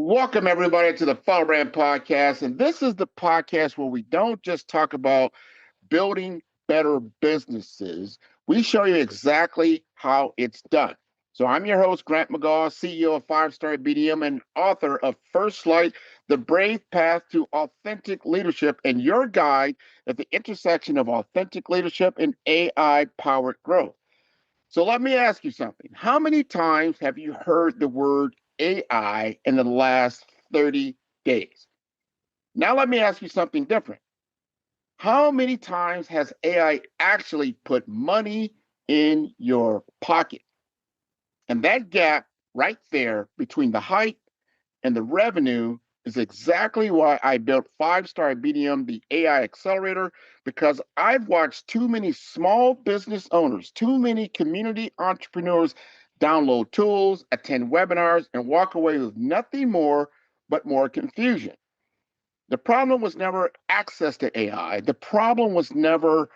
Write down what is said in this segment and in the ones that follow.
Welcome, everybody, to the Follow Brand Podcast. And this is the podcast where we don't just talk about building better businesses, we show you exactly how it's done. So I'm your host, Grant McGaw, CEO of 5-Star BDM and author of First Light, The Brave Path to Authentic Leadership, and your guide at the intersection of authentic leadership and AI-powered growth. So let me ask you something. How many times have you heard the word AI in the last 30 days? Now let me ask you something different. How many times has AI actually put money in your pocket? And that gap right there between the hype and the revenue is exactly why I built 5-Star BDM, the AI accelerator, because I've watched too many small business owners, too many community entrepreneurs download tools, attend webinars, and walk away with nothing more but more confusion. The problem was never access to AI. The problem was never,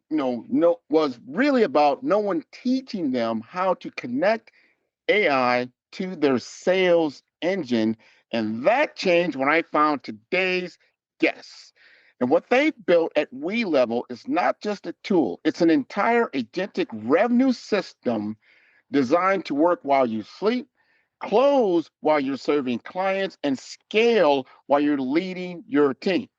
was really about no one teaching them how to connect AI to their sales engine. And that changed when I found today's guests. And what they built at WeLevel is not just a tool, it's an entire agentic revenue system designed to work while you sleep, close while you're serving clients, and scale while you're leading your team.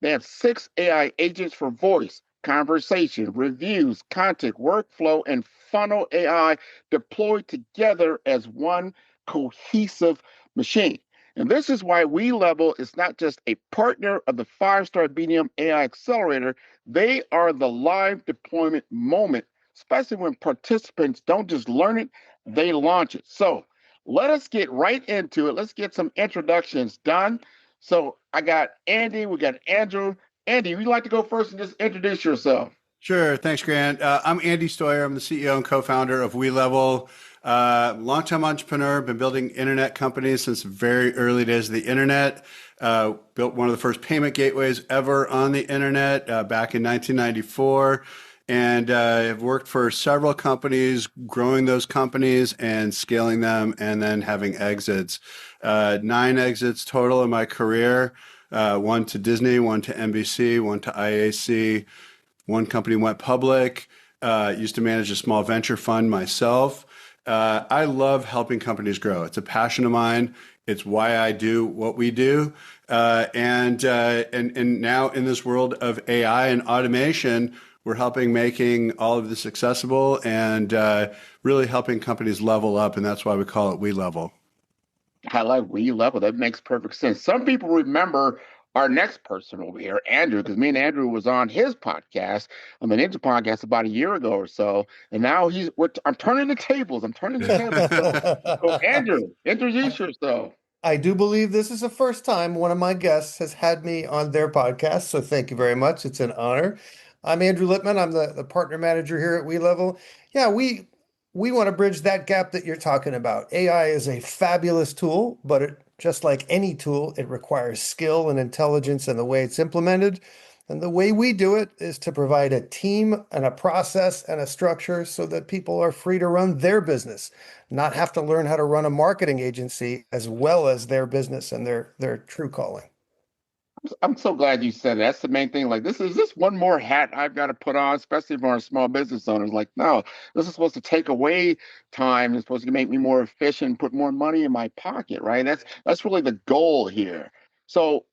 They have 6 AI agents for voice, conversation, reviews, content, workflow, and funnel AI deployed together as one cohesive machine. And this is why WeLevel is not just a partner of the 5-Star BDM AI Accelerator. They are the live deployment moment, especially when participants don't just learn it, they launch it. So let us get right into it. Let's get some introductions done. So I got Andy, we got Andrew. Andy, would you like to go first and just introduce yourself? Sure. Thanks, Grant. I'm Andy Stoyer. I'm the CEO and co-founder of WeLevel. Longtime entrepreneur, been building internet companies since the very early days of the internet. Built one of the first payment gateways ever on the internet back in 1994. And I've worked for several companies, growing those companies and scaling them, and then having exits. 9 exits total in my career. One to Disney, one to NBC, one to IAC. One company went public. Used to manage a small venture fund myself. I love helping companies grow. It's a passion of mine. It's why I do what we do. And now in this world of AI and automation, we're helping making all of this accessible and really helping companies level up. And that's why we call it WeLevel. I like WeLevel. That makes perfect sense. Some people remember our next person over here, Andrew, because me and Andrew was on his podcast, on the Ninja podcast, about a year ago or so, and now I'm turning the tables. So Andrew, introduce yourself. I do believe this is the first time one of my guests has had me on their podcast, so thank you very much. It's an honor. I'm Andrew Lippman. I'm the partner manager here at WeLevel. Yeah, we want to bridge that gap that you're talking about. AI is a fabulous tool, but just like any tool, it requires skill and intelligence in the way it's implemented. And the way we do it is to provide a team and a process and a structure so that people are free to run their business, not have to learn how to run a marketing agency as well as their business and their true calling. I'm so glad you said it. That's the main thing. Like, this is just one more hat I've got to put on, especially for our small business owners. Like, no, this is supposed to take away time. It's supposed to make me more efficient, put more money in my pocket, right? That's really the goal here. So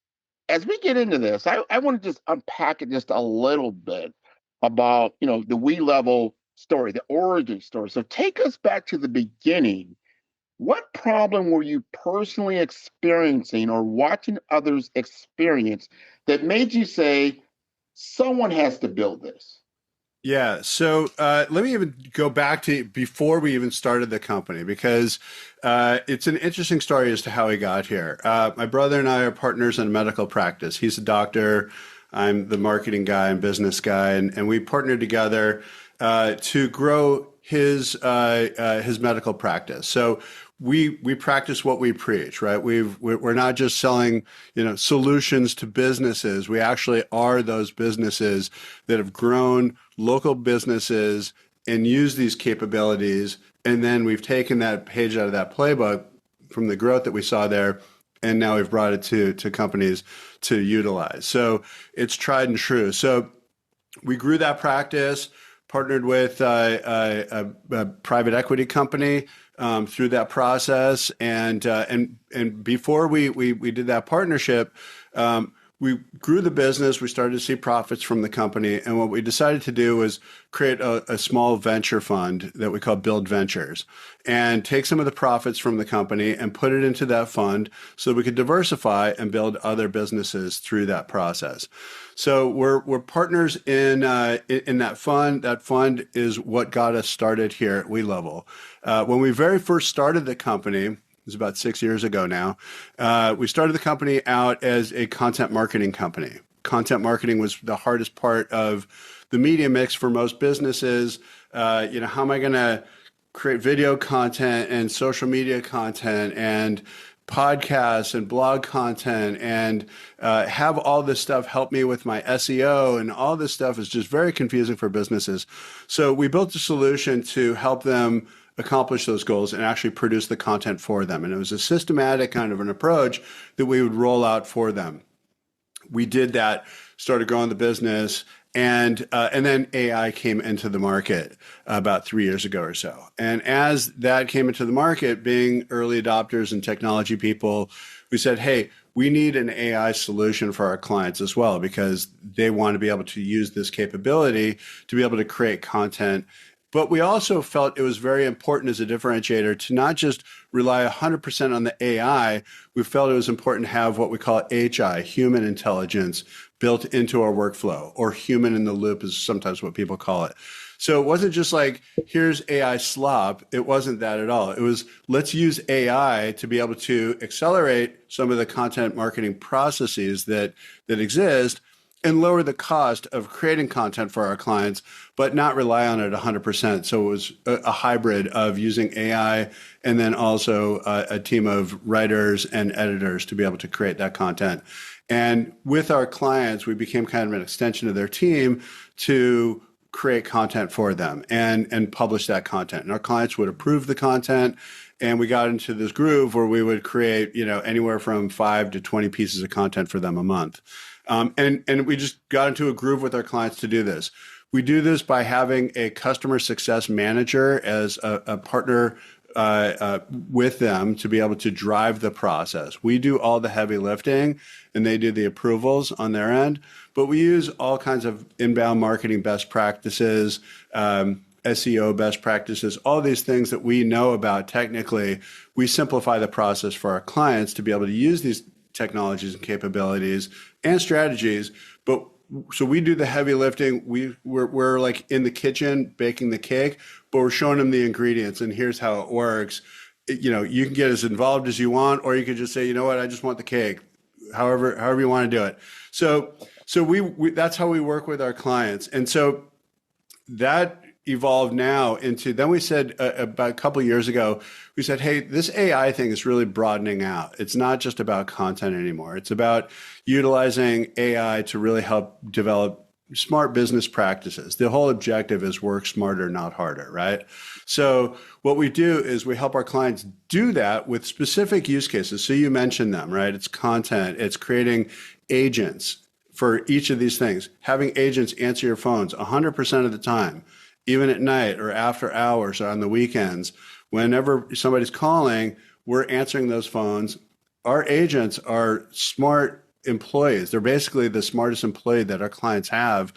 as we get into this, I want to just unpack it just a little bit about, the WeLevel story, the origin story. So take us back to the beginning. What problem were you personally experiencing or watching others experience that made you say, someone has to build this? Yeah. So let me even go back to before we even started the company, because it's an interesting story as to how we got here. My brother and I are partners in a medical practice. He's a doctor. I'm the marketing guy and business guy. And we partnered together to grow his medical practice. So we practice what we preach, right? We're not just selling, solutions to businesses. We actually are those businesses that have grown local businesses and use these capabilities. And then we've taken that page out of that playbook from the growth that we saw there And now we've brought it to companies to utilize. So it's tried and true. So we grew that practice, partnered with a private equity company through that process, and before we did that partnership, we grew the business. We started to see profits from the company, and what we decided to do was create a small venture fund that we call Build Ventures, and take some of the profits from the company and put it into that fund so that we could diversify and build other businesses through that process. So we're partners in that fund. That fund is what got us started here at WeLevel. When we very first started the company, it was about 6 years ago now, we started the company out as a content marketing company. Content marketing was the hardest part of the media mix for most businesses. How am I going to create video content and social media content and podcasts and blog content and have all this stuff help me with my SEO, and all this stuff is just very confusing for businesses. So we built a solution to help them accomplish those goals and actually produce the content for them. And it was a systematic kind of an approach that we would roll out for them. We did that, started growing the business, and then AI came into the market about 3 years ago or so. And as that came into the market, being early adopters and technology people, we said, hey, we need an AI solution for our clients as well, because they want to be able to use this capability to be able to create content. But we also felt it was very important as a differentiator to not just rely 100% on the AI. We felt it was important to have what we call HI, human intelligence, built into our workflow, or human in the loop is sometimes what people call it. So it wasn't just like, here's AI slop. It wasn't that at all. It was, let's use AI to be able to accelerate some of the content marketing processes that exist, and lower the cost of creating content for our clients, but not rely on it 100%. So it was a hybrid of using AI and then also a team of writers and editors to be able to create that content. And with our clients, we became kind of an extension of their team to create content for them and publish that content. And our clients would approve the content. And we got into this groove where we would create, anywhere from 5 to 20 pieces of content for them a month. And we just got into a groove with our clients to do this. We do this by having a customer success manager as a partner with them to be able to drive the process. We do all the heavy lifting and they do the approvals on their end, but we use all kinds of inbound marketing best practices, SEO best practices, all these things that we know about technically. We simplify the process for our clients to be able to use these technologies and capabilities and strategies. But so we do the heavy lifting. We're like in the kitchen baking the cake, but we're showing them the ingredients and here's how it works. You can get as involved as you want, or you could just say, you know what, I just want the cake. However you want to do it. So we that's how we work with our clients. And so that evolved now into, then we said about a couple of years ago, we said, hey, this AI thing is really broadening out. It's not just about content anymore. It's about utilizing AI to really help develop smart business practices. The whole objective is work smarter, not harder, right? So what we do is we help our clients do that with specific use cases. So you mentioned them, right? It's content, it's creating agents for each of these things, having agents answer your phones 100% of the time, even at night or after hours or on the weekends. Whenever somebody's calling, we're answering those phones. Our agents are smart employees. They're basically the smartest employee that our clients have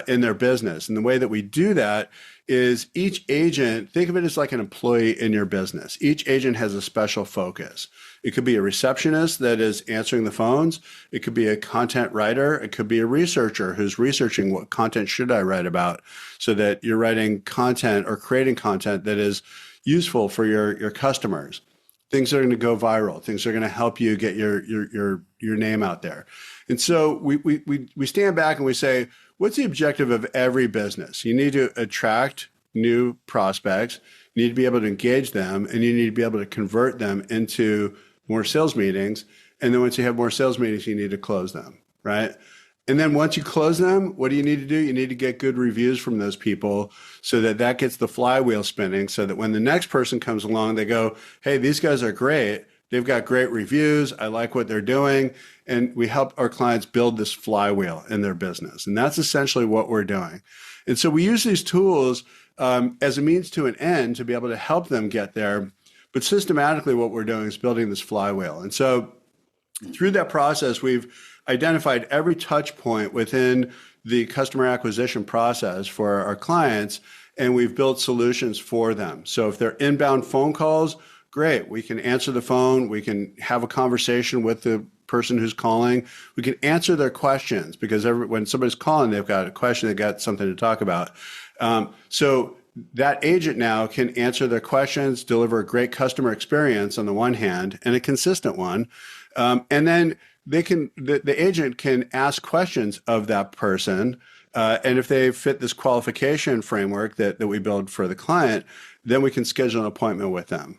in their business. And the way that we do that is each agent, think of it as like an employee in your business. Each agent has a special focus. It could be a receptionist that is answering the phones. It could be a content writer. It could be a researcher who's researching what content should I write about, so that you're writing content or creating content that is useful for your customers. Things that are going to go viral, things that are going to help you get your name out there. And so we stand back and we say, what's the objective of every business? You need to attract new prospects, you need to be able to engage them, and you need to be able to convert them into more sales meetings. And then once you have more sales meetings, you need to close them, right? And then once you close them, what do you need to do? You need to get good reviews from those people so that gets the flywheel spinning, so that when the next person comes along, they go, hey, these guys are great. they've got great reviews. I like what they're doing. And we help our clients build this flywheel in their business. And that's essentially what we're doing. And so we use these tools as a means to an end to be able to help them get there. But systematically, what we're doing is building this flywheel. And so through that process, we've identified every touch point within the customer acquisition process for our clients, and we've built solutions for them. So if they're inbound phone calls, great. We can answer the phone. We can have a conversation with the person who's calling. We can answer their questions because when somebody's calling, they've got a question, they've got something to talk about. So that agent now can answer their questions, deliver a great customer experience on the one hand, and a consistent one. And then the agent can ask questions of that person. And if they fit this qualification framework that we build for the client, then we can schedule an appointment with them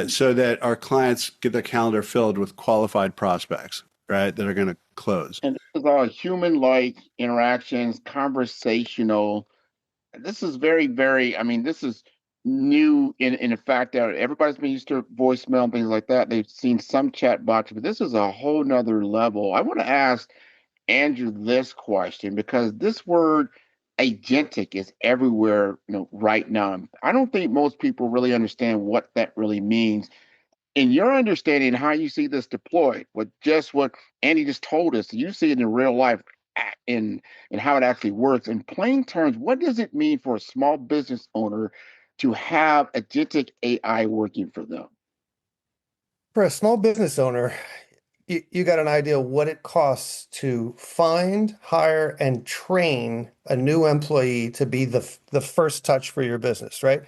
so that our clients get their calendar filled with qualified prospects, right, that are going to close. And this is all human-like interactions, conversational. This is very, very, I mean, this is new in the fact that everybody's been used to voicemail and things like that. They've seen some chat bots, but this is a whole nother level. I want to ask Andrew this question because this word agentic is everywhere, right now. I don't think most people really understand what that really means. In your understanding, how you see this deployed, with just what Andy just told us, you see it in real life in how it actually works. In plain terms, what does it mean for a small business owner to have agentic AI working for them? For a small business owner, you got an idea what it costs to find, hire, and train a new employee to be the first touch for your business, right?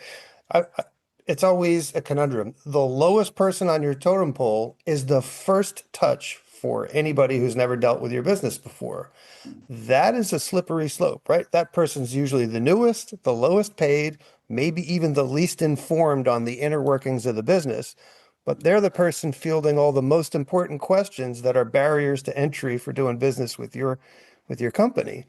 It's always a conundrum. The lowest person on your totem pole is the first touch for anybody who's never dealt with your business before. That is a slippery slope, right? That person's usually the newest, the lowest paid, maybe even the least informed on the inner workings of the business, but they're the person fielding all the most important questions that are barriers to entry for doing business with your company.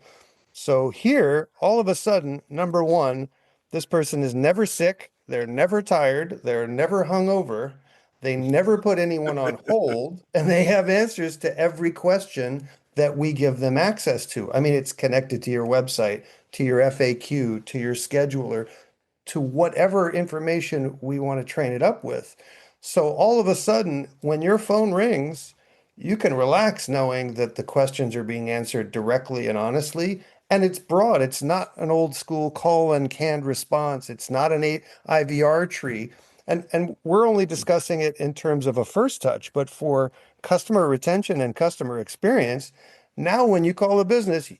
So here, all of a sudden, number one, this person is never sick, they're never tired, they're never hungover, they never put anyone on hold, and they have answers to every question that we give them access to. I mean, it's connected to your website, to your FAQ, to your scheduler, to whatever information we want to train it up with. So all of a sudden, when your phone rings, you can relax knowing that the questions are being answered directly and honestly. And it's broad. It's not an old school call and canned response. It's not an IVR tree. And we're only discussing it in terms of a first touch, but for customer retention and customer experience, now when you call a business,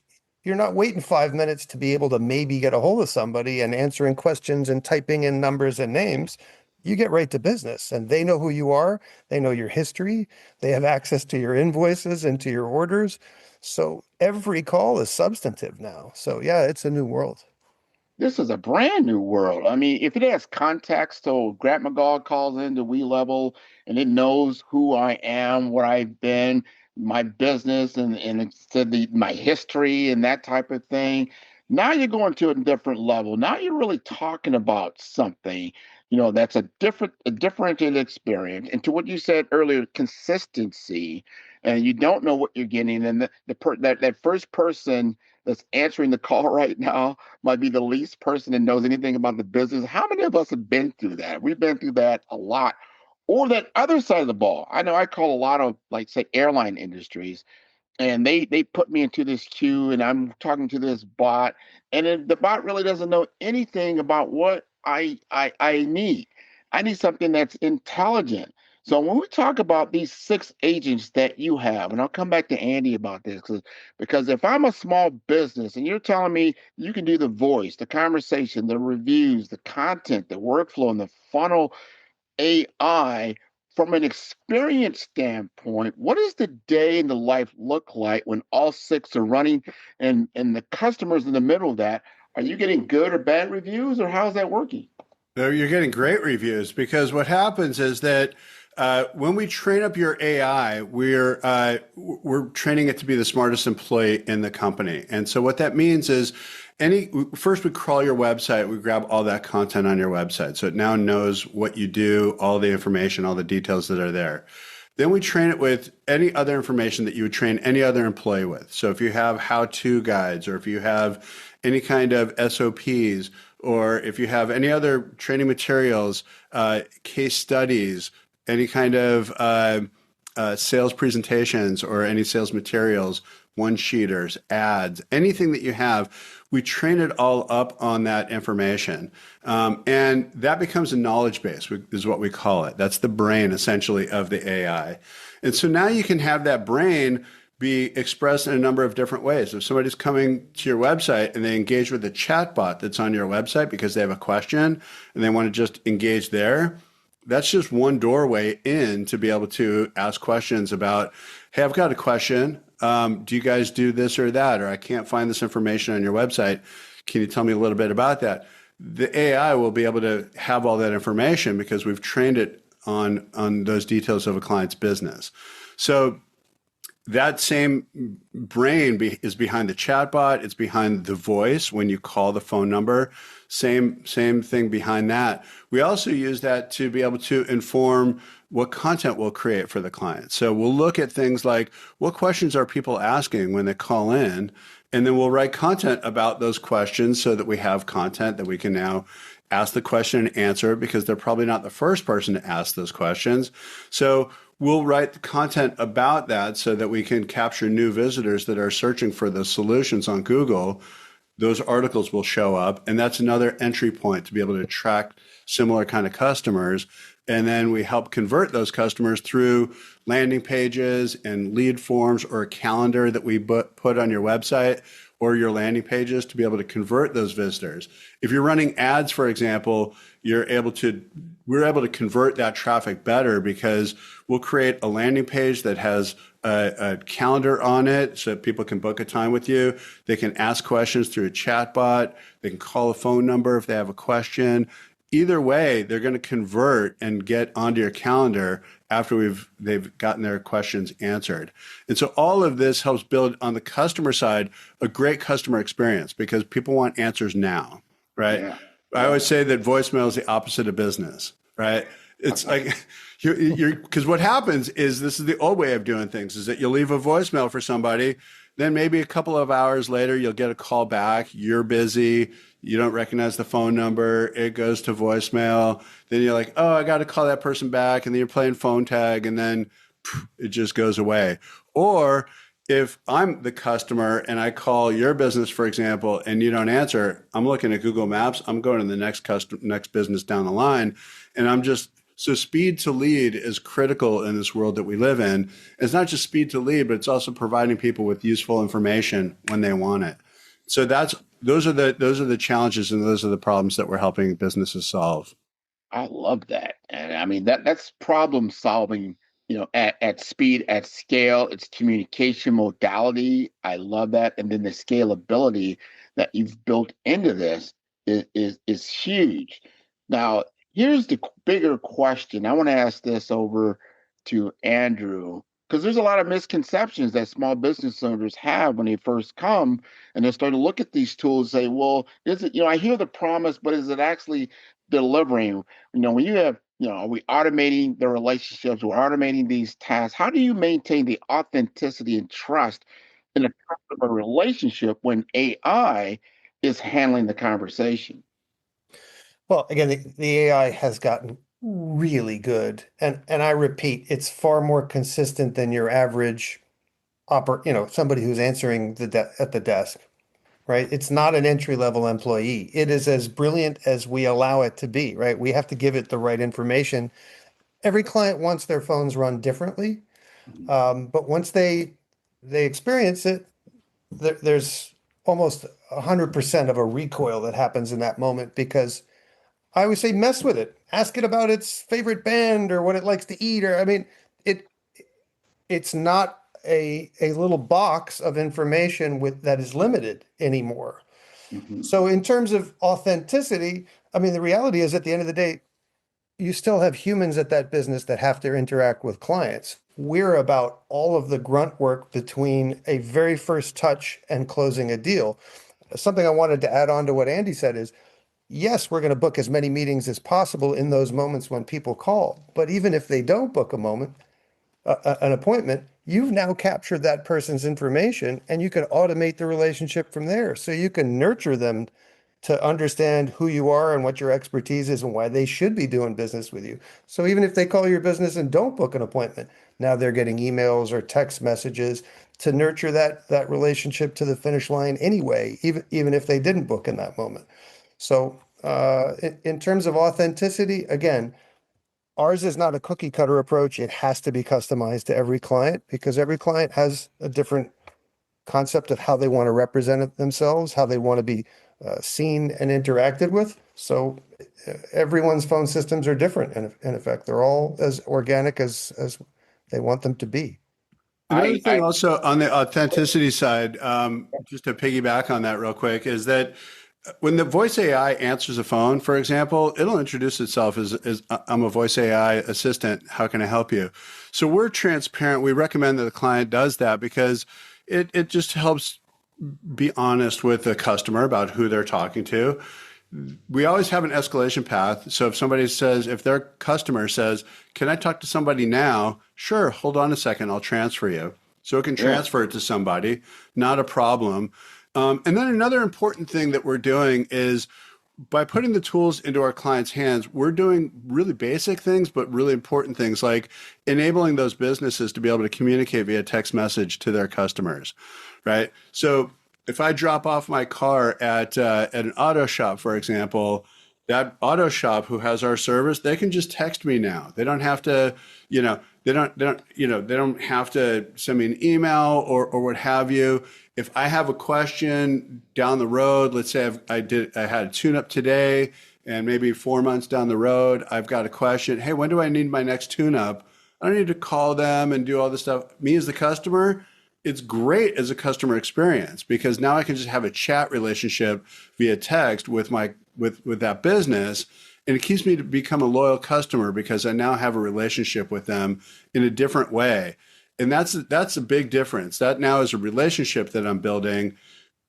you're not waiting 5 minutes to be able to maybe get a hold of somebody and answering questions and typing in numbers and names. You get right to business and they know who you are. They know your history. They have access to your invoices and to your orders. So every call is substantive now. So yeah, it's a new world. This is a brand new world. I mean, if it has context, so Grant McGaw calls into WeLevel and it knows who I am, what I've been, my business, and it said my history and that type of thing. Now you're going to a different level. Now you're really talking about something, that's a differentiated experience. And to what you said earlier, consistency, and you don't know what you're getting. And that first person that's answering the call right now might be the least person that knows anything about the business. How many of us have been through that? We've been through that a lot. Or that other side of the ball. I know I call a lot of, like, say, airline industries, and they put me into this queue and I'm talking to this bot, and the bot really doesn't know anything about what I need. I need something that's intelligent. So when we talk about these six agents that you have, and I'll come back to Andy about this, because if I'm a small business and you're telling me you can do the voice, the conversation, the reviews, the content, the workflow, and the funnel AI, from an experience standpoint, what does the day in the life look like when all six are running and the customers in the middle of that? Are you getting good or bad reviews, or how's that working? No, you're getting great reviews because what happens is that when we train up your AI, we're training it to be the smartest employee in the company. And so what that means is any first we crawl your website, we grab all that content on your website. So it now knows what you do, all the information, all the details that are there. Then we train it with any other information that you would train any other employee with. So if you have how-to guides, or if you have any kind of SOPs, or if you have any other training materials, case studies, any kind of sales presentations or any sales materials, one-sheeters, ads, anything that you have, we train it all up on that information. And that becomes a knowledge base, is what we call it. That's the brain, essentially, of the AI. And so now you can have that brain be expressed in a number of different ways. If somebody's coming to your website and they engage with the chatbot that's on your website because they have a question and they want to just engage there, that's just one doorway in to be able to ask questions about, hey, I've got a question. Do you guys do this or that? Or I can't find this information on your website. Can you tell me a little bit about that? The AI will be able to have all that information because we've trained it on those details of a client's business. So that same brain is behind the chatbot. It's behind the voice when you call the phone number. Same thing behind that. We also use that to be able to inform what content we'll create for the client. So we'll look at things like what questions are people asking when they call in, and then we'll write content about those questions so that we have content that we can now ask the question and answer, because they're probably not the first person to ask those questions. So we'll write the content about that so that we can capture new visitors that are searching for the solutions on Google. Those articles will show up, and that's another entry point to be able to attract similar kind of customers. And then we help convert those customers through landing pages and lead forms, or a calendar that we put on your website or your landing pages to be able to convert those visitors. If you're running ads, for example, we're able to convert that traffic better because we'll create a landing page that has a calendar on it so people can book a time with you. They can ask questions through a chat bot. They can call a phone number if they have a question. Either way, they're going to convert and get onto your calendar after they've gotten their questions answered. And so all of this helps build, on the customer side, a great customer experience, because people want answers now, right? Yeah. I always say that voicemail is the opposite of business, right? It's like because what happens is, this is the old way of doing things, is that you'll leave a voicemail for somebody, then maybe a couple of hours later you'll get a call back. You're busy, you don't recognize the phone number, it goes to voicemail. Then you're like, oh, I got to call that person back, and then you're playing phone tag, and then it just goes away. Or if I'm the customer and I call your business, for example, and you don't answer, I'm looking at Google Maps, I'm going to the next business down the line, and so speed to lead is critical in this world that we live in. It's not just speed to lead, but it's also providing people with useful information when they want it. So those are the challenges, and those are the problems that we're helping businesses solve. I love that. And I mean, that's problem solving, at speed, at scale. It's communication modality. I love that. And then the scalability that you've built into this is huge. Now, here's the bigger question. I want to ask this over to Andrew, because there's a lot of misconceptions that small business owners have when they first come and they start to look at these tools and say, well, is it, I hear the promise, but is it actually delivering? When you have, are we automating the relationships? We're automating these tasks. How do you maintain the authenticity and trust in a customer relationship when AI is handling the conversation? Well, again, the AI has gotten really good, and I repeat, it's far more consistent than your average somebody who's answering at the desk, right? It's not an entry-level employee. It is as brilliant as we allow it to be, right? We have to give it the right information. Every client wants their phones run differently, but once they experience it, there's almost 100% of a recoil that happens in that moment, because I always say mess with it. Ask it about its favorite band or what it likes to eat, or I mean, it it's not a little box of information that is limited anymore. Mhm. So in terms of authenticity, I mean, the reality is, at the end of the day, you still have humans at that business that have to interact with clients. We're about all of the grunt work between a very first touch and closing a deal. something I wanted to add on to what Andy said is, yes, we're going to book as many meetings as possible in those moments when people call. But even if they don't book a moment, an appointment, you've now captured that person's information and you can automate the relationship from there. So you can nurture them to understand who you are and what your expertise is and why they should be doing business with you. So even if they call your business and don't book an appointment, now they're getting emails or text messages to nurture that relationship to the finish line anyway, even if they didn't book in that moment. So in terms of authenticity, again, ours is not a cookie cutter approach. It has to be customized to every client because every client has a different concept of how they want to represent themselves, how they want to be seen and interacted with. So everyone's phone systems are different, and in effect, they're all as organic as they want them to be. Another thing I also on the authenticity side, just to piggyback on that real quick, is that when the voice AI answers a phone, for example, it'll introduce itself as I'm a voice AI assistant. How can I help you? So we're transparent. We recommend that the client does that because it just helps be honest with the customer about who they're talking to. We always have an escalation path. So if somebody says, if their customer says, can I talk to somebody now? Sure, hold on a second, I'll transfer you. So it can yeah. transfer it to somebody, not a problem. And then another important thing that we're doing is by putting the tools into our clients' hands, we're doing really basic things, but really important things like enabling those businesses to be able to communicate via text message to their customers, right? So if I drop off my car at an auto shop, for example, that auto shop who has our service, they can just text me now. They don't have to, they don't have to send me an email or what have you. If I have a question down the road, let's say I had a tune-up today, and maybe 4 months down the road, I've got a question. Hey, when do I need my next tune-up? I don't need to call them and do all this stuff. Me as the customer, it's great as a customer experience because now I can just have a chat relationship via text with with that business, and it keeps me to become a loyal customer because I now have a relationship with them in a different way. And that's a big difference. That now is a relationship that I'm building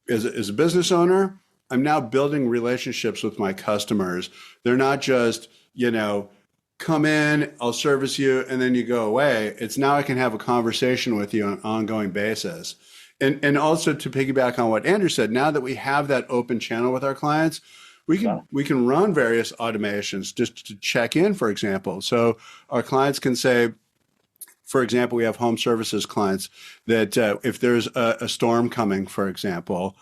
as a business owner. I'm now building relationships with my customers. They're not just, come in, I'll service you, and then you go away. It's now I can have a conversation with you on an ongoing basis. And also to piggyback on what Andrew said, now that we have that open channel with our clients, Yeah. we can run various automations just to check in, for example. So our clients can say, for example, we have home services clients that if there's a storm coming, for example,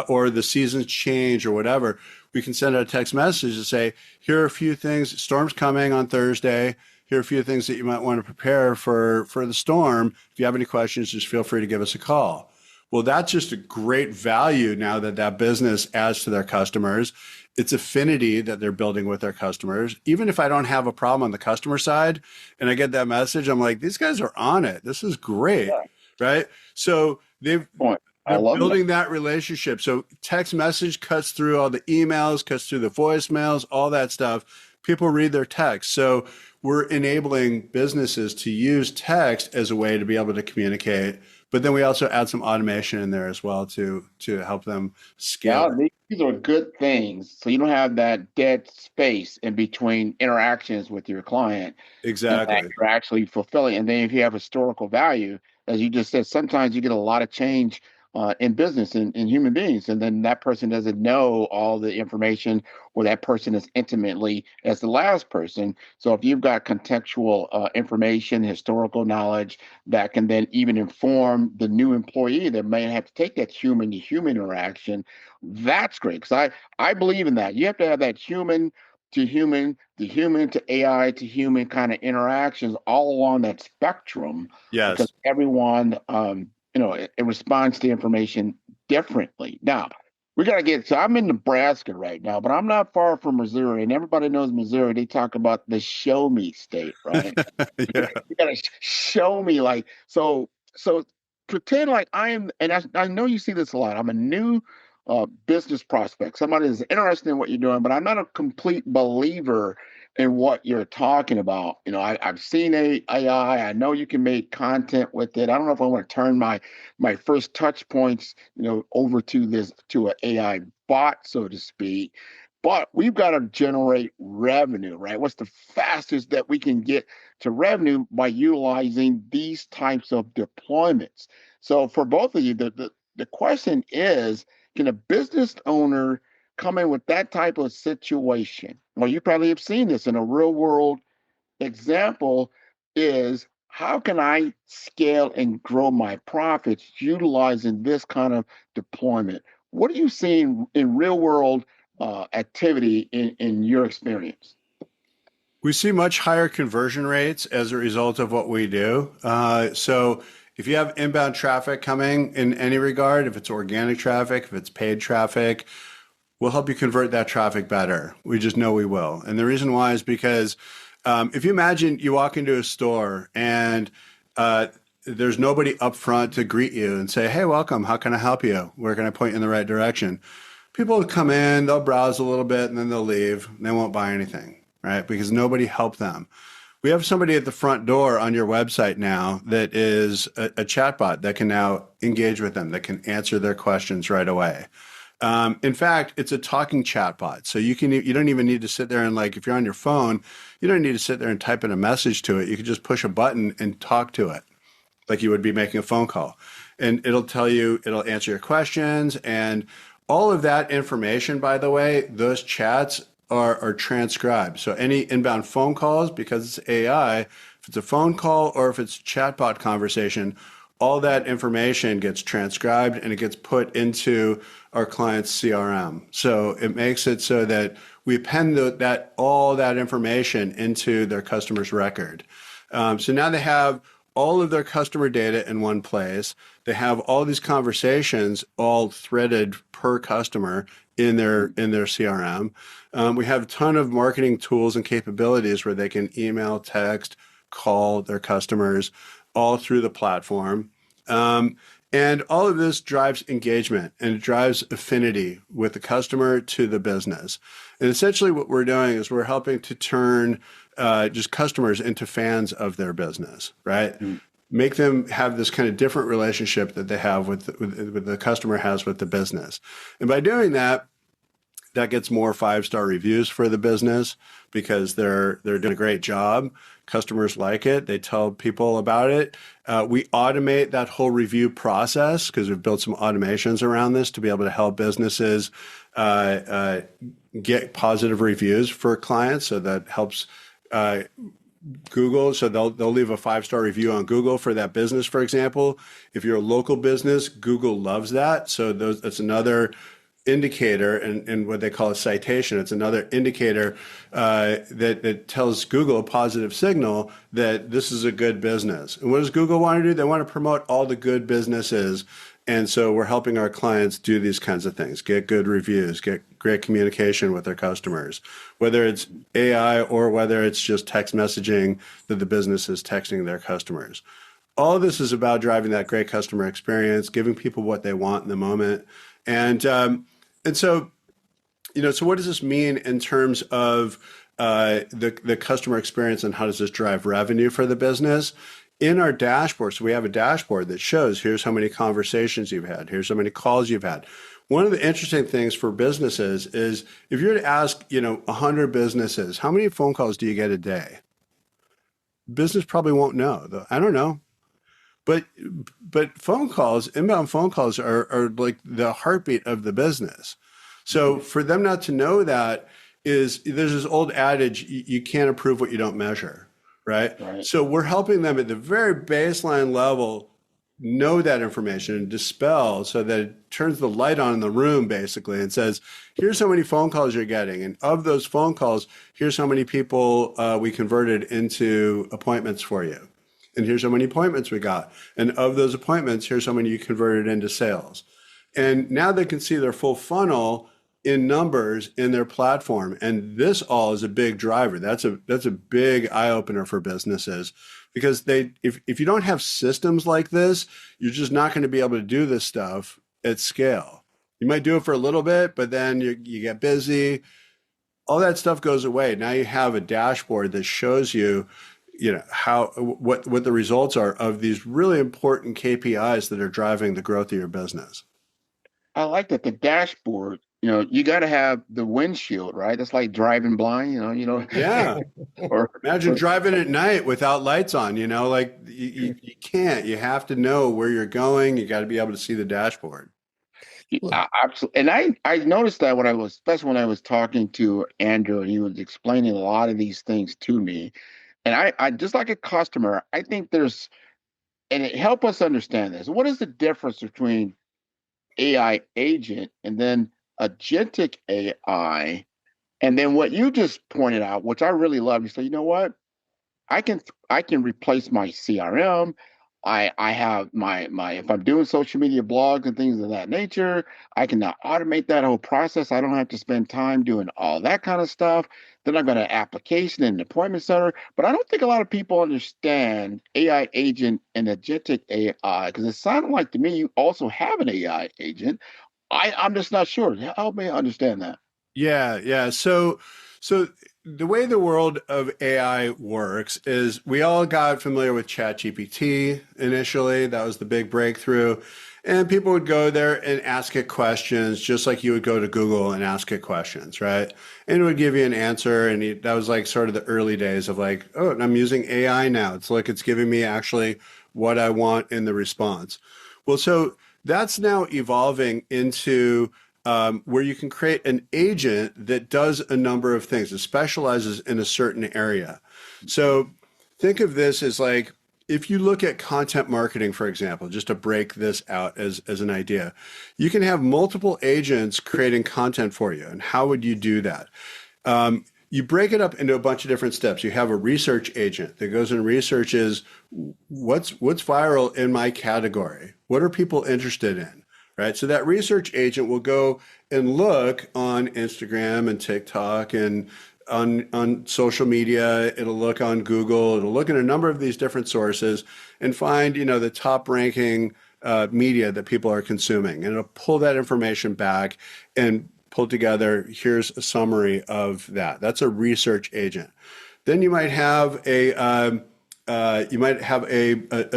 or the seasons change or whatever, we can send out a text message to say, here are a few things, storm's coming on Thursday. Here are a few things that you might want to prepare for the storm. If you have any questions, just feel free to give us a call. Well, that's just a great value now that that business adds to their customers. It's affinity that they're building with their customers. Even if I don't have a problem on the customer side and I get that message, I'm like, these guys are on it. This is great, Yeah. right? So Point. I they're love that. building that relationship. So text message cuts through all the emails, cuts through the voicemails, all that stuff. People read their text. So we're enabling businesses to use text as a way to be able to communicate. But then we also add some automation in there as well to help them scale Yeah, it. these are good things. So you don't have that dead space in between interactions with your client and that Exactly. you're actually fulfilling. And then if you have historical value, as you just said, sometimes you get a lot of change in business and in human beings, and then that person doesn't know all the information, or that person is intimately as the last person. So if you've got contextual information, historical knowledge that can then even inform the new employee that may have to take that human to human interaction, that's great because I believe in that. You have to have that human to human, the human to AI to human kind of interactions all along that spectrum because Yes. everyone, it responds to information differently. Now, we got to get, so I'm in Nebraska right now, but I'm not far from Missouri, and everybody knows Missouri. They talk about the show me state, right? Yeah. You got to show me like, so pretend like I am, and I know you see this a lot. I'm a new business prospect, somebody that's interested in what you're doing, but I'm not a complete believer in what you're talking about. I've seen AI. I know you can make content with it. I don't know if I want to turn my first touch points, over to an AI bot, so to speak. But we've got to generate revenue, right? What's the fastest that we can get to revenue by utilizing these types of deployments? So for both of you, the question is, can a business owner come in with that type of situation? Well, you probably have seen this in a real world example is, how can I scale and grow my profits utilizing this kind of deployment? What are you seeing in real world activity in your experience? We see much higher conversion rates as a result of what we do. So if you have inbound traffic coming in any regard, if it's organic traffic, if it's paid traffic, we'll help you convert that traffic better. We just know we will. And the reason why is because if you imagine you walk into a store and there's nobody up front to greet you and say, hey, welcome, how can I help you? Where can I point you in the right direction? People will come in, they'll browse a little bit, and then they'll leave. And they won't buy anything, right? Because nobody helped them. We have somebody at the front door on your website now that is a chatbot that can now engage with them, that can answer their questions right away. In fact, it's a talking chatbot. So you don't even need to sit there and, like, if you're on your phone, you don't need to sit there and type in a message to it. You can just push a button and talk to it like you would be making a phone call. And it'll answer your questions. And all of that information, by the way, those chats are transcribed. So any inbound phone calls, because it's AI, if it's a phone call or if it's a chatbot conversation, all that information gets transcribed and it gets put into our client's CRM. So it makes it so that we append all that information into their customer's record. So now they have all of their customer data in one place. They have all these conversations all threaded per customer in their CRM. We have a ton of marketing tools and capabilities where they can email, text, call their customers all through the platform. And all of this drives engagement and it drives affinity with the customer to the business. And essentially what we're doing is we're helping to turn just customers into fans of their business, right? Mm. Make them have this kind of different relationship that they have with the customer has with the business. And by doing that, that gets more 5-star reviews for the business because they're doing a great job. Customers like it. They tell people about it. We automate that whole review process because we've built some automations around this to be able to help businesses get positive reviews for clients. So that helps Google. So they'll leave a 5-star review on Google for that business, for example. If you're a local business, Google loves that. So that's another indicator, and what they call a citation. It's another indicator that tells Google a positive signal that this is a good business. And what does Google want to do? They want to promote all the good businesses. And so we're helping our clients do these kinds of things, get good reviews, get great communication with their customers, whether it's AI or whether it's just text messaging that the business is texting their customers. All of this is about driving that great customer experience, giving people what they want in the moment. And so, so what does this mean in terms of the customer experience and how does this drive revenue for the business? In our dashboard, so we have a dashboard that shows here's how many conversations you've had, here's how many calls you've had. One of the interesting things for businesses is if you were to ask, 100 businesses, how many phone calls do you get a day? Business probably won't know, though. I don't know. But phone calls, inbound phone calls are like the heartbeat of the business. So for them not to know that there's this old adage, you can't improve what you don't measure, right? So we're helping them at the very baseline level know that information and dispel so that it turns the light on in the room basically and says, here's how many phone calls you're getting. And of those phone calls, here's how many people we converted into appointments for you. And here's how many appointments we got. And of those appointments, here's how many you converted into sales. And now they can see their full funnel in numbers in their platform. And this all is a big driver. That's a big eye opener for businesses because if you don't have systems like this, you're just not going to be able to do this stuff at scale. You might do it for a little bit, but then you get busy. all that stuff goes away. Now you have a dashboard that shows you, how what the results are of these really important KPIs that are driving the growth of your business. I like that the dashboard, you got to have the windshield, right? That's like driving blind, Yeah. or, Imagine or driving at night without lights on, like you can't. You have to know where you're going. You got to be able to see the dashboard. absolutely. And I noticed that especially when I was talking to Andrew, and he was explaining a lot of these things to me. And I just like a customer, I think and it help us understand this. What is the difference between AI agent and then agentic AI? And then what you just pointed out, which I really love, you say, you know what? I can replace my CRM. I have my if I'm doing social media blogs and things of that nature, I can now automate that whole process. I don't have to spend time doing all that kind of stuff. Then I've got an application and an appointment center. But I don't think a lot of people understand AI agent and agentic AI because it sounded like to me you also have an AI agent. I'm just not sure. Help me understand that. Yeah, yeah. So the way the world of AI works is we all got familiar with ChatGPT initially. That was the big breakthrough. And people would go there and ask it questions, just like you would go to Google and ask it questions, right? And it would give you an answer. And that was like sort of the early days of like, oh, and I'm using AI now. It's like it's giving me actually what I want in the response. Well, so that's now evolving into where you can create an agent that does a number of things. It specializes in a certain area. So think of this as like if you look at content marketing, for example, just to break this out as an idea, you can have multiple agents creating content for you. And how would you do that? You break it up into a bunch of different steps. You have a research agent that goes and researches what's viral in my category. What are people interested in? Right. So that research agent will go and look on Instagram and TikTok and on social media. It'll look on Google. It'll look at a number of these different sources and find, the top ranking media that people are consuming. And it'll pull that information back and pull together, here's a summary of that. That's a research agent. Then you might have a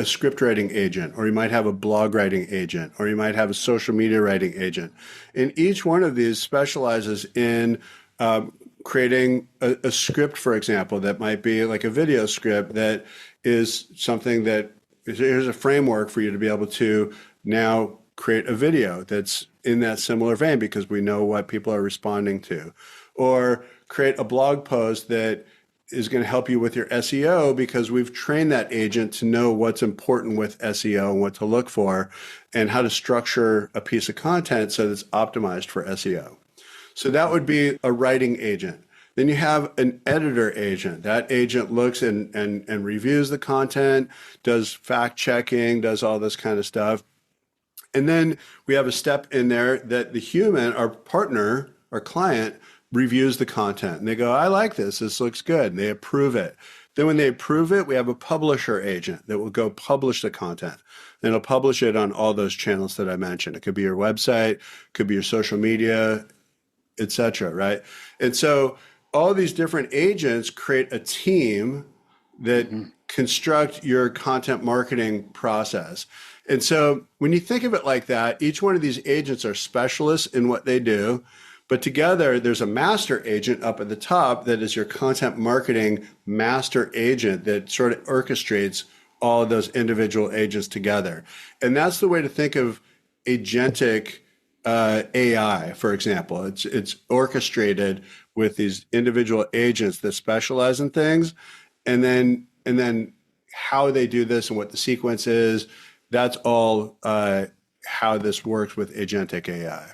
script writing agent, or you might have a blog writing agent, or you might have a social media writing agent. And each one of these specializes in creating a script, for example, that might be like a video script that is something that here's a framework for you to be able to now create a video that's in that similar vein because we know what people are responding to, or create a blog post that is going to help you with your SEO because we've trained that agent to know what's important with SEO and what to look for and how to structure a piece of content so that it's optimized for SEO. So that would be a writing agent. Then you have an editor agent. That agent looks and reviews the content, does fact checking, does all this kind of stuff. And then we have a step in there that the human, our partner, our client, reviews the content. And they go, I like this. This looks good. And they approve it. Then when they approve it, we have a publisher agent that will go publish the content. And it'll publish it on all those channels that I mentioned. It could be your website, could be your social media, etc. Right? And so all these different agents create a team that construct your content marketing process. And so when you think of it like that, each one of these agents are specialists in what they do, but together there's a master agent up at the top that is your content marketing master agent that sort of orchestrates all of those individual agents together. And that's the way to think of agentic AI, for example. It's orchestrated with these individual agents that specialize in things, and then how they do this and what the sequence is. That's all how this works with agentic AI.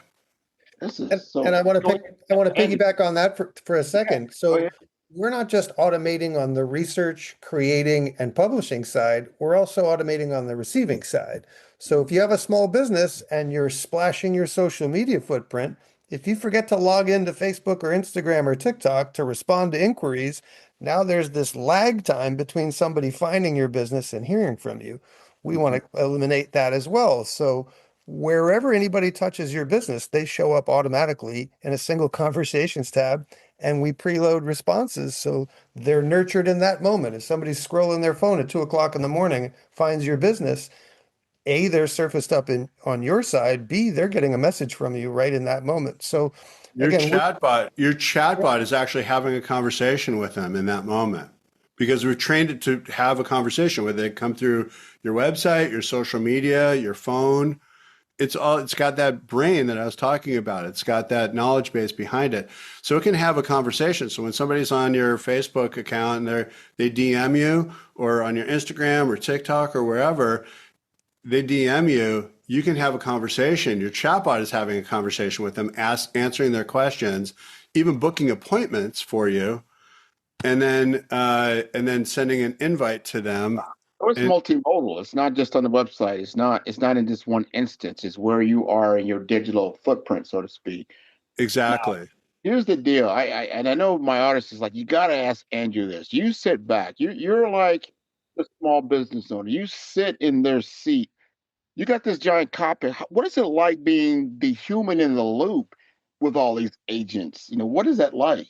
This And, is and so I want to go pick, ahead, I want to Andy. piggyback on that for a Yeah, second. go So ahead. we're not just automating on the research, creating, and publishing side, we're also automating on the receiving side. So if you have a small business and you're splashing your social media footprint, if you forget to log into Facebook or Instagram or TikTok to respond to inquiries, now there's this lag time between somebody finding your business and hearing from you. We want Mhm. to eliminate that as well. So wherever anybody touches your business, they show up automatically in a single conversations tab, and we preload responses so they're nurtured in that moment. If somebody's scrolling their phone at 2 o'clock in the morning, finds your business, A, they're surfaced up in on your side. B, they're getting a message from you right in that moment. So again, Your chatbot is actually having a conversation with them in that moment because we've trained it to have a conversation where they come through your website, your social media, your phone. It's got that brain that I was talking about. It's got that knowledge base behind it. So it can have a conversation. So when somebody's on your Facebook account and they DM you or on your Instagram or TikTok or wherever, they DM you, you can have a conversation. Your chatbot is having a conversation with them, answering their questions, even booking appointments for you, and then sending an invite to them. So it's And multimodal. It's not just on the website. It's not in just one instance. It's where you are in your digital footprint, so to speak. Now, exactly. here's the deal. And I know my artist is like, you got to ask Andrew this. You sit back. You're like a small business owner. You sit in their seat. You got this giant cockpit. What is it like being the human in the loop with all these agents? What is that like?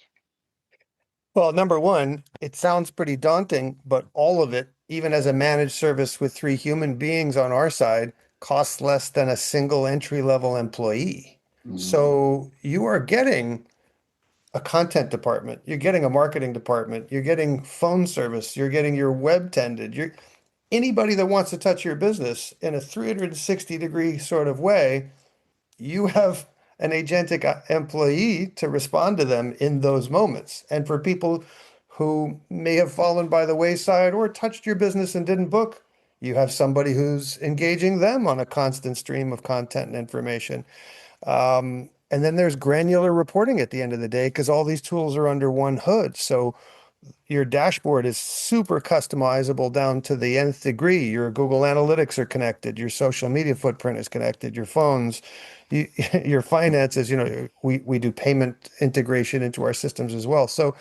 well, number one, it sounds pretty daunting, but all of it, even as a managed service with three human beings on our side, costs less than a single entry-level employee. Mm. So you are getting a content department, you're getting a marketing department, you're getting phone service, you're getting your web tended, you're anybody that wants to touch your business in a 360-degree sort of way, you have an agentic employee to respond to them in those moments. And for people who may have fallen by the wayside or touched your business and didn't book, you have somebody who's engaging them on a constant stream of content and information. And then there's granular reporting at the end of the day because all these tools are under one hood. So your dashboard is super customizable down to the nth degree. Your Google Analytics are connected, your social media footprint is connected, your phones, you, your finances, we do payment integration into our systems as well. So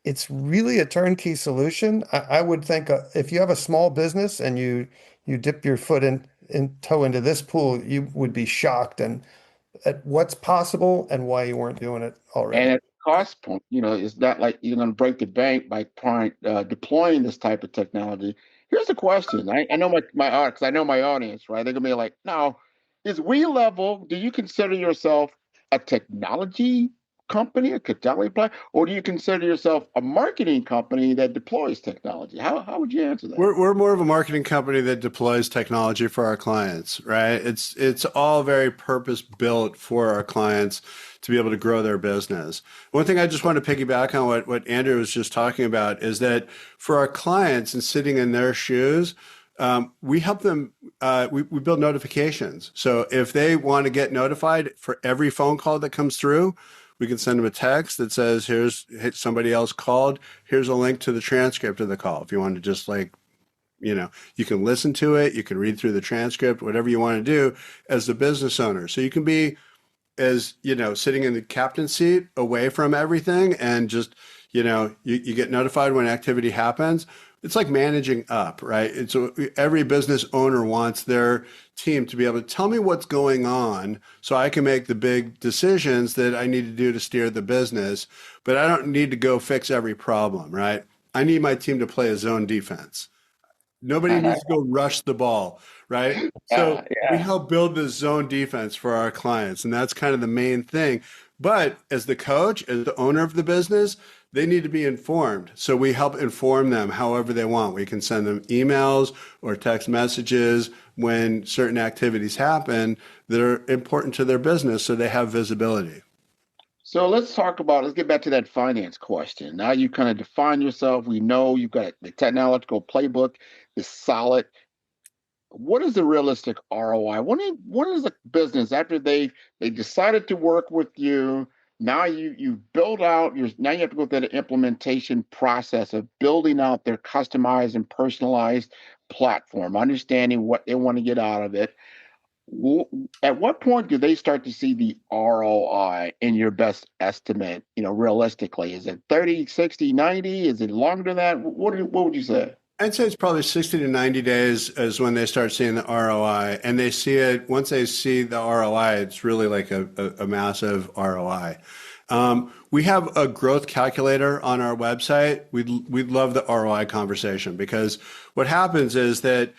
it's really a turnkey solution. I would think if you have a small business and you dip your foot in toe into this pool, you would be shocked and at what's possible and why you weren't doing it And already. at cost point, it's not like you're going to break the bank by deploying this type of technology. Here's the question. I know my audience, I know my audience, right? They're going to be like, now, is WeLevel, do you consider yourself a technology company, a technology player, or do you consider yourself a marketing company that deploys technology? How would you answer that? We're more of a marketing company that deploys technology for our clients, right? It's all very purpose built for our clients to be able to grow their business. One thing I just want to piggyback on what Andrew was just talking about is that for our clients and sitting in their shoes, we help them. We build notifications. So if they want to get notified for every phone call that comes through, we can send them a text that says, "Here's somebody else called. Here's a link to the transcript of the call." If you want to just you can listen to it, you can read through the transcript, whatever you want to do as the business owner. So you can be as, sitting in the captain's seat away from everything and just, you get notified when activity happens. It's like managing up, right? It's every business owner wants their team to be able to tell me what's going on so I can make the big decisions that I need to do to steer the business, but I don't need to go fix every problem, right? I need my team to play a zone defense. Nobody needs to go rush the ball, right? So we Yeah. help build this zone defense for our clients, and that's kind of the main thing. But as the coach, as the owner of the business, they need to be informed. So we help inform them however they want. We can send them emails or text messages when certain activities happen that are important to their business so they have visibility. So let's get back to that finance question. Now you kind of define yourself. We know you've got the technological playbook is solid. What is the realistic ROI? What is a business after they decided to work with you? Now you build out your now you have to go through the implementation process of building out their customized and personalized platform, understanding what they want to get out of it. At what point do they start to see the ROI in your best estimate, realistically? Is it 30, 60, 90? Is it longer than that? What would you say? I'd say it's probably 60 to 90 days is when they start seeing the ROI. And they see it, once they see the ROI, it's really like a massive ROI. We have a growth calculator on our website. We'd love the ROI conversation because what happens is that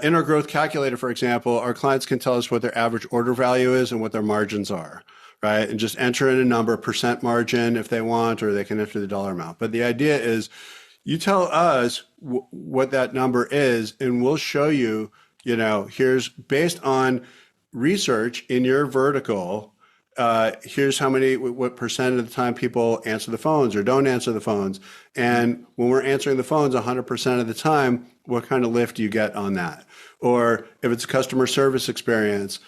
in our growth calculator, for example, our clients can tell us what their average order value is and what their margins are, right? And just enter in a number, percent margin if they want, or they can enter the dollar amount. But the idea is you tell us what that number is, and we'll show you, here's based on research in your vertical. Here's how many, what percent of the time people answer the phones or don't answer the phones. And when we're answering the phones 100% of the time, what kind of lift do you get on that? Or if it's a customer service experience,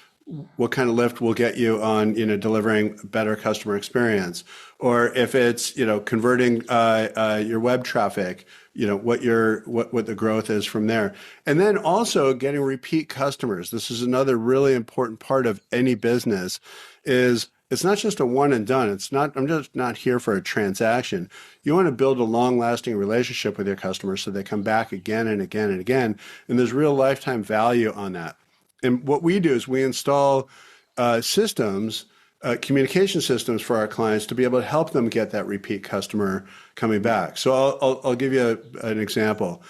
what kind of lift will get you on, delivering better customer experience? Or if it's, converting your web traffic, what the growth is from there. And then also getting repeat customers. This is another really important part of any business is it's not just a one and done. I'm just not here for a transaction. You want to build a long lasting relationship with your customers so they come back again and again and again. And there's real lifetime value on that. And what we do is we install systems, communication systems for our clients to be able to help them get that repeat customer coming back. So I'll give you an example.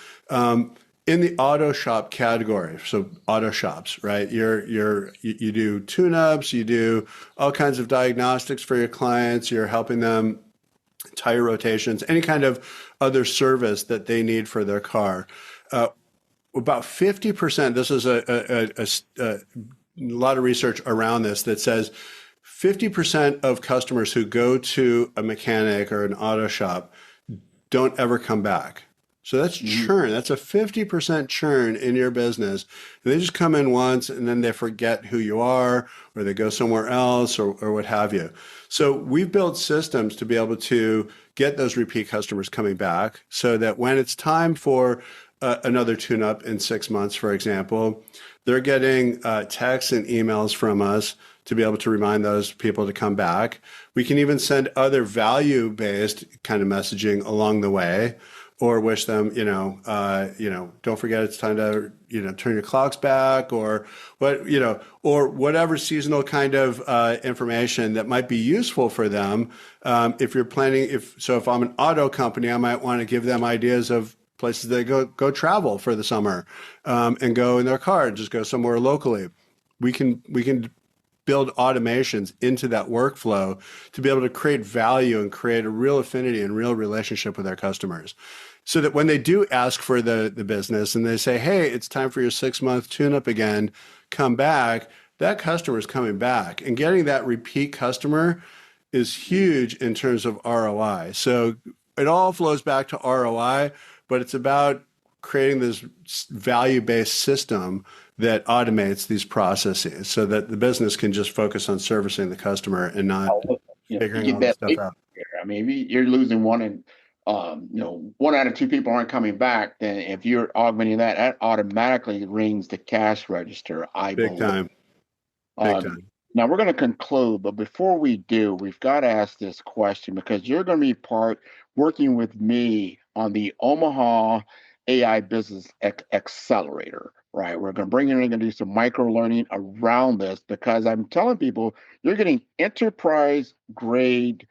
In the auto shop category, so auto shops, right? You do tune-ups, you do all kinds of diagnostics for your clients. You're helping them tire rotations, any kind of other service that they need for their car. About 50%, this is a lot of research around this that says 50% of customers who go to a mechanic or an auto shop don't ever come back. So that's churn. That's a 50% churn in your business. And they just come in once and then they forget who you are, or they go somewhere else, or what have you. So we've built systems to be able to get those repeat customers coming back so that when it's time for another tune-up in 6 months, for example, they're getting texts and emails from us to be able to remind those people to come back. We can even send other value-based kind of messaging along the way, or wish them, don't forget it's time to, turn your clocks back, or or whatever seasonal kind of information that might be useful for them. If you're planning, if I'm an auto company, I might want to give them ideas of places they go travel for the summer, and go in their car and just go somewhere locally. We can build automations into that workflow to be able to create value and create a real affinity and real relationship with our customers. So that when they do ask for the business and they say, hey, it's time for your 6-month tune-up again, come back, that customer is coming back. And getting that repeat customer is huge in terms of ROI. So it all flows back to ROI, but it's about creating this value-based system that automates these processes so that the business can just focus on servicing the customer and not figuring all this stuff out. I mean, if you're losing one and 1 out of 2 people aren't coming back, then if you're augmenting that automatically rings the cash register. Big time. Now we're going to conclude, but before we do, we've got to ask this question because you're going to be working with me on the Omaha AI Business Accelerator, right? We're going to bring in, we're going to do some micro learning around this because I'm telling people you're getting enterprise grade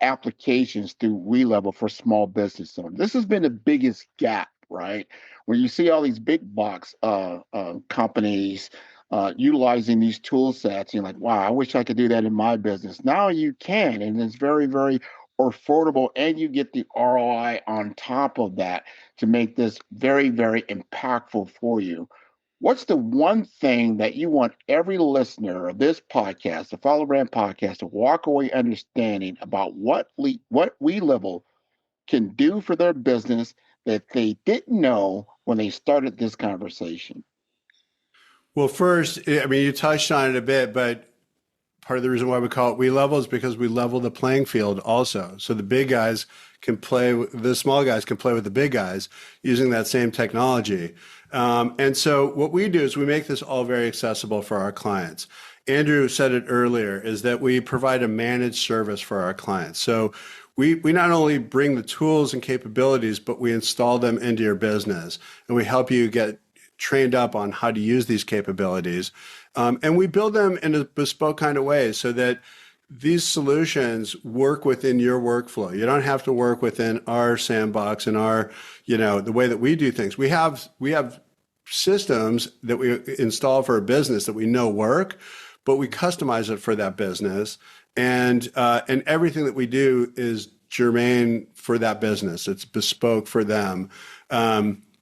applications through WeLevel for small business owners. This has been the biggest gap, right? Where you see all these big box companies utilizing these tool sets. You're like, wow, I wish I could do that in my business. Now you can, and it's very, very affordable, and you get the ROI on top of that to make this very, very impactful for you. What's the one thing that you want every listener of this podcast, the Follow Brand podcast, to walk away understanding about what WeLevel can do for their business that they didn't know when they started this conversation? Well, first, I mean, you touched on it a bit, but part of the reason why we call it WeLevel is because we level the playing field also. So the big guys can the small guys can play with the big guys using that same technology. And so what we do is we make this all very accessible for our clients. Andrew said it earlier, is that we provide a managed service for our clients. So we not only bring the tools and capabilities, but we install them into your business, and we help you get trained up on how to use these capabilities. And we build them in a bespoke kind of way so that these solutions work within your workflow. You don't have to work within our sandbox and our, the way that we do things. We have systems that we install for a business that we know work, but we customize it for that business. And everything that we do is germane for that business. It's bespoke for them,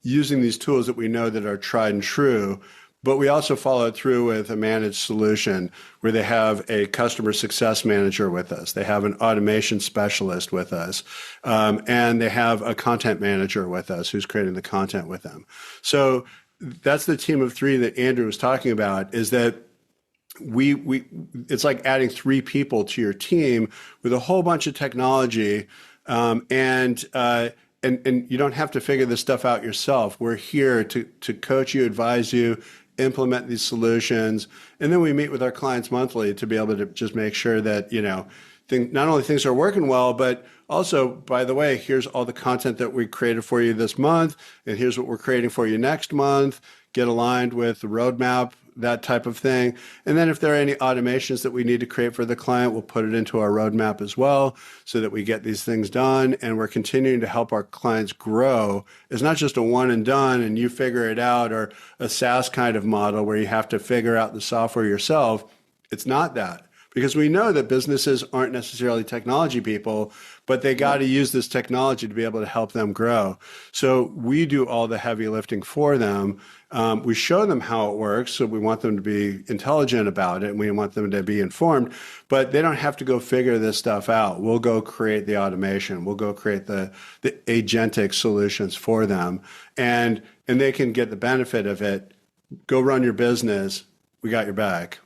using these tools that we know that are tried and true. But we also follow it through with a managed solution where they have a customer success manager with us. They have an automation specialist with us. And they have a content manager with us who's creating the content with them. So that's the team of three that Andrew was talking about, is that we it's like adding three people to your team with a whole bunch of technology, and you don't have to figure this stuff out yourself. We're here to coach you, advise you, implement these solutions, and then we meet with our clients monthly to be able to just make sure that not only things are working well, but also, by the way, here's all the content that we created for you this month, and here's what we're creating for you next month. Get aligned with the roadmap, that type of thing. And then if there are any automations that we need to create for the client, we'll put it into our roadmap as well so that we get these things done. And we're continuing to help our clients grow. It's not just a one and done and you figure it out, or a SaaS kind of model where you have to figure out the software yourself. It's not that. Because we know that businesses aren't necessarily technology people, but they got to use this technology to be able to help them grow. So we do all the heavy lifting for them. We show them how it works. So we want them to be intelligent about it and we want them to be informed, but they don't have to go figure this stuff out. We'll go create the automation. We'll go create the agentic solutions for them, and they can get the benefit of it. Go run your business. We got your back.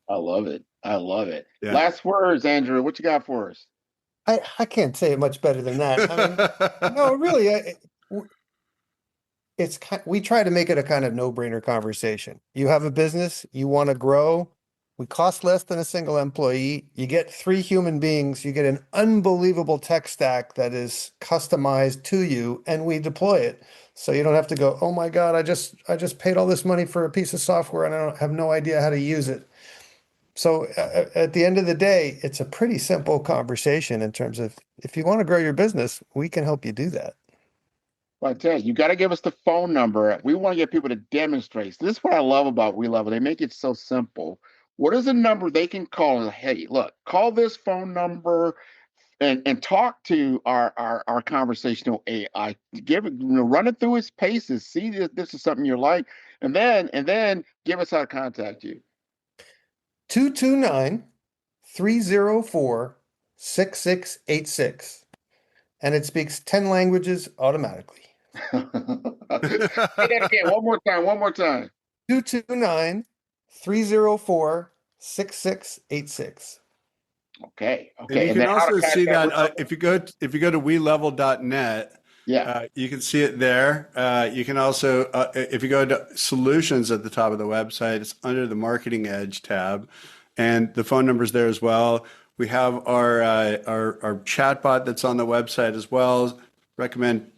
I love it. I love it. Yeah. Last words, Andrew. What you got for us? I can't say it much better than that. I mean, no, really, we try to make it a kind of no-brainer conversation. You have a business, you want to grow. We cost less than a single employee. You get three human beings. You get an unbelievable tech stack that is customized to you, and we deploy it. So you don't have to go, oh my God, I just paid all this money for a piece of software and I don't have no idea how to use it. So at the end of the day, it's a pretty simple conversation in terms of if you want to grow your business, we can help you do that. Well, I tell you, you got to give us the phone number. We want to get people to demonstrate. So this is what I love about WeLevel. They make it so simple. What is a number they can call? And hey, look, call this phone number and talk to our conversational AI. Give it, run it through its paces. See if this is something you like, and then give us how to contact you. 229-304-6686. And it speaks 10 languages automatically. Say that again. One more time. One more time. 229-304-6686. Okay. And Okay. you And can then how to also see contact that if you go to WeLevel.net, yeah. you can see it there. You can also, if you go to solutions at the top of the website, it's under the Marketing Edge tab, and the phone number's there as well. We have our chatbot that's on the website as well. Recommend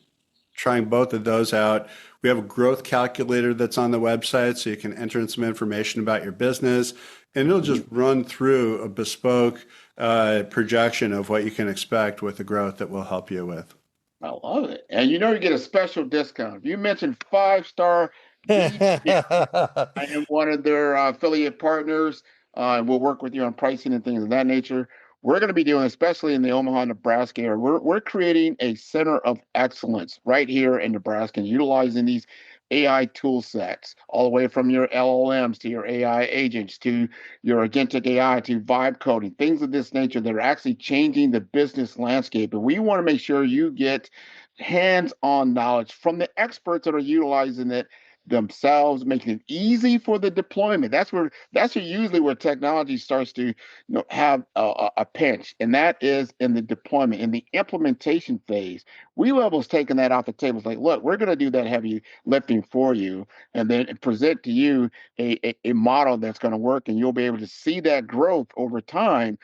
trying both of those out. We have a growth calculator that's on the website, so you can enter in some information about your business, and it'll just run through a bespoke projection of what you can expect with the growth that we'll help you with. I love it. And you get a special discount. If you mentioned 5-star BG, I am one of their affiliate partners. And we'll work with you on pricing and things of that nature. We're going to be doing, especially in the Omaha, Nebraska area, we're creating a center of excellence right here in Nebraska, and utilizing these AI tool sets, all the way from your LLMs to your AI agents to your agentic AI to vibe coding, things of this nature that are actually changing the business landscape. And we want to make sure you get hands-on knowledge from the experts that are utilizing it themselves, making it easy for the deployment. That's usually where technology starts to have a pinch, and that is in the deployment, in the implementation phase. WeLevel's taking that off the table. It's like, look, we're going to do that heavy lifting for you, and then present to you a model that's going to work, and you'll be able to see that growth over time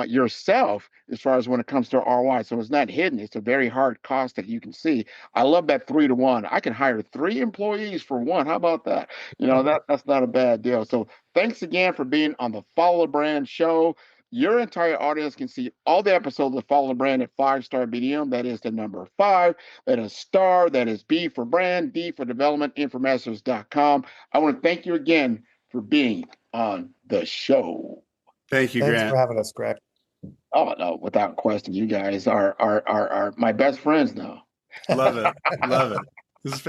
yourself, as far as when it comes to ROI. So it's not hidden. It's a very hard cost that you can see. I love that 3-to-1. I can hire 3 employees for one. How about that? That's not a bad deal. So thanks again for being on the Follow the Brand show. your entire audience can see all the episodes of Follow the Brand at 5-star BDM. That is the number 5. That is star. That is B for brand, D for development, Informasters.com. I want to thank you again for being on the show. Thank you, Thanks Grant. for having us, Greg. Oh, no, without question. You guys are my best friends now. Love it. Love it. This is